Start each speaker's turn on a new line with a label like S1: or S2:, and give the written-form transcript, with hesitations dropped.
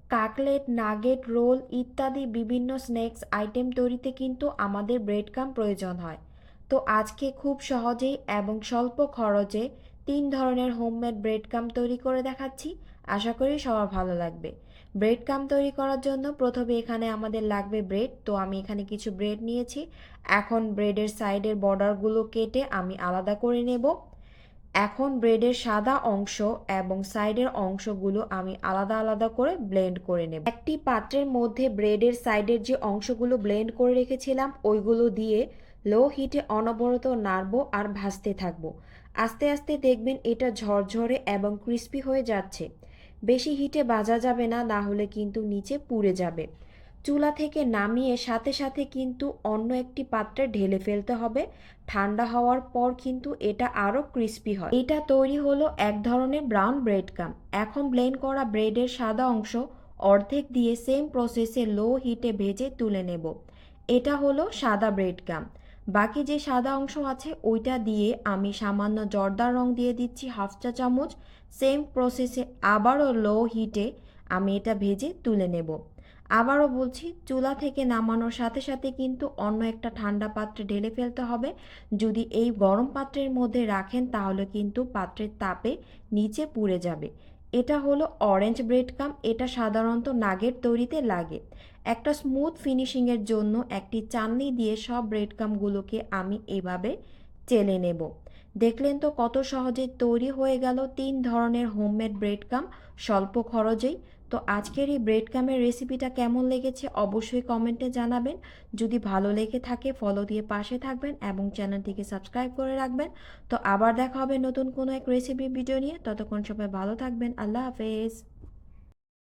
S1: কাকলেট, nugget, role ইত্যাদি বিভিন্ন snacks item তৈরিতে কিন্তু আমাদের ব্রেড ক্রাম প্রয়োজন হয়। তো আজকে খুব সহজেই এবং স্বল্প খরচে ৩ ধরনের হোমমেড ব্রেড ক্রাম তৈরি করে দেখাচ্ছি। আশা করি সবার ভালো লাগবে। ব্রেড ক্রাম তৈরি করার জন্য প্রথমে এখানে আমাদের লাগবে ব্রেড। তো আমি এখানে কিছু ব্রেড নিয়েছি। এখন ব্রেডের সাইডের বর্ডারগুলো কেটে আমি আলাদা করে নেব। এখন ব্রেডের সাদা অংশ এবং সাইডের অংশগুলো আমি আলাদা আলাদা করে ব্লেন্ড করে নেব। একটি পাত্রের মধ্যে ব্রেডের সাইডের যে অংশগুলো ব্লেন্ড করে রেখেছিলাম ওইগুলো দিয়ে লো হিটে অনবরত নাড়বো আর ভাজতে থাকবো। আস্তে আস্তে দেখবেন এটা ঝরঝরে এবং ক্রিস্পি হয়ে যাচ্ছে। বেশি হিটে ভাজা যাবে না, না হলে কিন্তু নিচে পুড়ে যাবে। চুলা থেকে নামিয়ে সাথে সাথে কিন্তু অন্য একটি পাত্রে ঢেলে ফেলতে হবে। ঠান্ডা হওয়ার পর কিন্তু এটা আরও ক্রিস্পি হয়। এটা তৈরি হলো এক ধরনের ব্রাউন ব্রেড ক্রাম্ব। এখন ব্লেন্ড করা ব্রেডের সাদা অংশ অর্ধেক দিয়ে সেম প্রসেসে লো হিটে ভেজে তুলে নেব। এটা হলো সাদা ব্রেড ক্রাম্ব। বাকি যে সাদা অংশ আছে ওইটা দিয়ে আমি সামান্য জর্দার রং দিয়ে দিচ্ছি 1/2 চা চামচ। সেম প্রসেসে আবারও লো হিটে আমি এটা ভেজে তুলে নেব। আবারও বলছি, চুলা থেকে নামানোর সাথে সাথে কিন্তু অন্য একটা ঠান্ডা পাত্রে ঢেলে ফেলতে হবে। যদি এই গরম পাত্রের মধ্যে রাখেন তাহলে কিন্তু পাত্রের তাপে নিচে পুড়ে যাবে। এটা হলো অরেঞ্জ ব্রেড ক্রাম্ব। এটা সাধারণত নাগেট তৈরিতে লাগে। একটা স্মুথ ফিনিশিংয়ের জন্য একটি চালনি দিয়ে সব ব্রেড ক্রাম্বগুলোকে আমি এভাবে চেলে নেব। দেখলেন তো কত সহজে তৈরি হয়ে গেল ৩ ধরনের হোমমেড ব্রেড ক্রাম্ব স্বল্প খরচেই। তো আজকের এই ব্রেড ক্রাম্বের রেসিপিটা কেমন লেগেছে অবশ্যই কমেন্টে জানাবেন। যদি ভালো লেগে থাকে ফলো দিয়ে পাশে থাকবেন এবং চ্যানেলটিকে সাবস্ক্রাইব করে রাখবেন। তো আবার দেখা হবে নতুন কোনো এক রেসিপি ভিডিও নিয়ে। ততক্ষণ সবাই ভালো থাকবেন। আল্লাহ হাফেজ।